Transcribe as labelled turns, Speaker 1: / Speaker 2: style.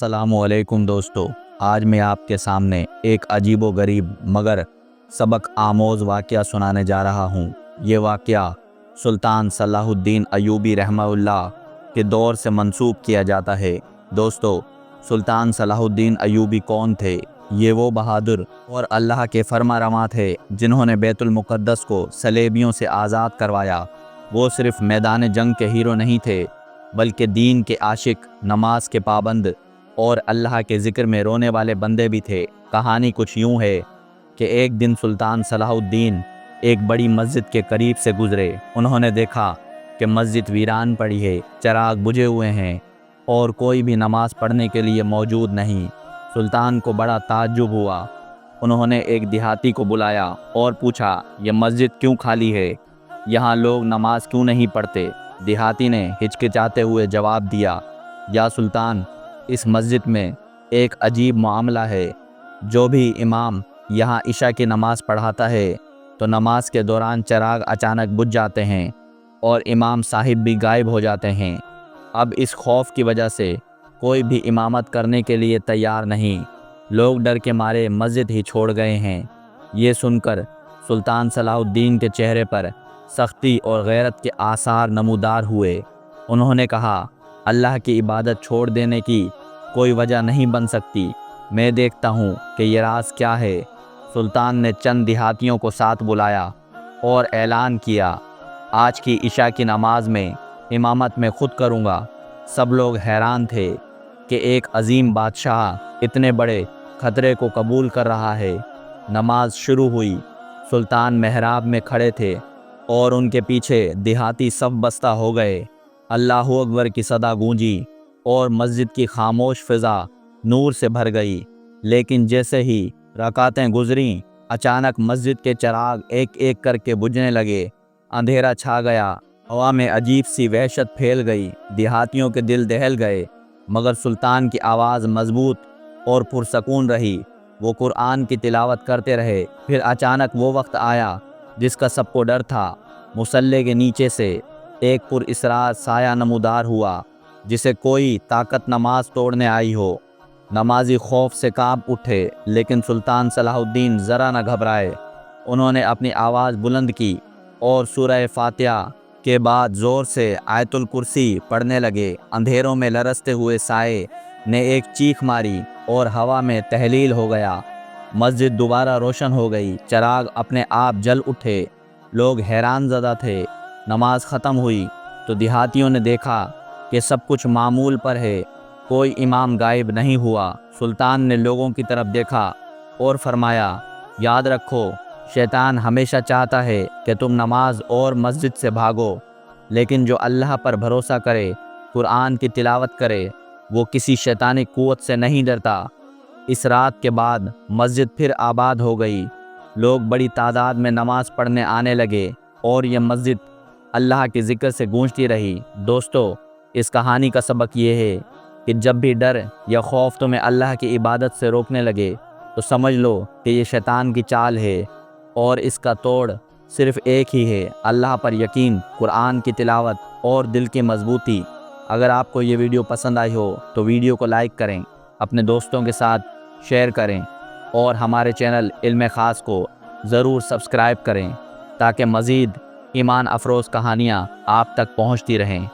Speaker 1: السلام علیکم دوستو، آج میں آپ کے سامنے ایک عجیب و غریب مگر سبق آموز واقعہ سنانے جا رہا ہوں۔ یہ واقعہ سلطان صلاح الدین ایوبی رحمہ اللہ کے دور سے منسوب کیا جاتا ہے۔ دوستو، سلطان صلاح الدین ایوبی کون تھے؟ یہ وہ بہادر اور اللہ کے فرما رواں تھے جنہوں نے بیت المقدس کو صلیبیوں سے آزاد کروایا۔ وہ صرف میدان جنگ کے ہیرو نہیں تھے بلکہ دین کے عاشق، نماز کے پابند اور اللہ کے ذکر میں رونے والے بندے بھی تھے۔ کہانی کچھ یوں ہے کہ ایک دن سلطان صلاح الدین ایک بڑی مسجد کے قریب سے گزرے۔ انہوں نے دیکھا کہ مسجد ویران پڑی ہے، چراغ بجھے ہوئے ہیں اور کوئی بھی نماز پڑھنے کے لیے موجود نہیں۔ سلطان کو بڑا تعجب ہوا۔ انہوں نے ایک دیہاتی کو بلایا اور پوچھا، یہ مسجد کیوں خالی ہے؟ یہاں لوگ نماز کیوں نہیں پڑھتے؟ دیہاتی نے ہچکچاتے ہوئے جواب دیا، یا سلطان، اس مسجد میں ایک عجیب معاملہ ہے۔ جو بھی امام یہاں عشاء کی نماز پڑھاتا ہے تو نماز کے دوران چراغ اچانک بجھ جاتے ہیں اور امام صاحب بھی غائب ہو جاتے ہیں۔ اب اس خوف کی وجہ سے کوئی بھی امامت کرنے کے لیے تیار نہیں۔ لوگ ڈر کے مارے مسجد ہی چھوڑ گئے ہیں۔ یہ سن کر سلطان صلاح الدین کے چہرے پر سختی اور غیرت کے آثار نمودار ہوئے۔ انہوں نے کہا، اللہ کی عبادت چھوڑ دینے کی کوئی وجہ نہیں بن سکتی۔ میں دیکھتا ہوں کہ یہ راز کیا ہے۔ سلطان نے چند دیہاتیوں کو ساتھ بلایا اور اعلان کیا، آج کی عشاء کی نماز میں امامت میں خود کروں گا۔ سب لوگ حیران تھے کہ ایک عظیم بادشاہ اتنے بڑے خطرے کو قبول کر رہا ہے۔ نماز شروع ہوئی۔ سلطان محراب میں کھڑے تھے اور ان کے پیچھے دیہاتی صف بستہ ہو گئے۔ اللہ اکبر کی صدا گونجی اور مسجد کی خاموش فضا نور سے بھر گئی۔ لیکن جیسے ہی رکعتیں گزریں، اچانک مسجد کے چراغ ایک ایک کر کے بجھنے لگے۔ اندھیرا چھا گیا، ہوا میں عجیب سی وحشت پھیل گئی۔ دیہاتیوں کے دل دہل گئے، مگر سلطان کی آواز مضبوط اور پرسکون رہی۔ وہ قرآن کی تلاوت کرتے رہے۔ پھر اچانک وہ وقت آیا جس کا سب کو ڈر تھا۔ مصلی کے نیچے سے ایک پر اسرار سایہ نمودار ہوا، جسے کوئی طاقت نماز توڑنے آئی ہو۔ نمازی خوف سے کانپ اٹھے، لیکن سلطان صلاح الدین ذرا نہ گھبرائے۔ انہوں نے اپنی آواز بلند کی اور سورہ فاتحہ کے بعد زور سے آیت الکرسی پڑھنے لگے۔ اندھیروں میں لرزتے ہوئے سائے نے ایک چیخ ماری اور ہوا میں تحلیل ہو گیا۔ مسجد دوبارہ روشن ہو گئی، چراغ اپنے آپ جل اٹھے۔ لوگ حیران زدہ تھے۔ نماز ختم ہوئی تو دیہاتیوں نے دیکھا کہ سب کچھ معمول پر ہے، کوئی امام غائب نہیں ہوا۔ سلطان نے لوگوں کی طرف دیکھا اور فرمایا، یاد رکھو، شیطان ہمیشہ چاہتا ہے کہ تم نماز اور مسجد سے بھاگو، لیکن جو اللہ پر بھروسہ کرے، قرآن کی تلاوت کرے، وہ کسی شیطانی قوت سے نہیں ڈرتا۔ اس رات کے بعد مسجد پھر آباد ہو گئی۔ لوگ بڑی تعداد میں نماز پڑھنے آنے لگے اور یہ مسجد اللہ کے ذکر سے گونجتی رہی۔ دوستو، اس کہانی کا سبق یہ ہے کہ جب بھی ڈر یا خوف تمہیں اللہ کی عبادت سے روکنے لگے تو سمجھ لو کہ یہ شیطان کی چال ہے اور اس کا توڑ صرف ایک ہی ہے، اللہ پر یقین، قرآن کی تلاوت اور دل کی مضبوطی۔ اگر آپ کو یہ ویڈیو پسند آئی ہو تو ویڈیو کو لائک کریں، اپنے دوستوں کے ساتھ شیئر کریں اور ہمارے چینل علم خاص کو ضرور سبسکرائب کریں تاکہ مزید ایمان افروز کہانیاں آپ تک پہنچتی رہیں۔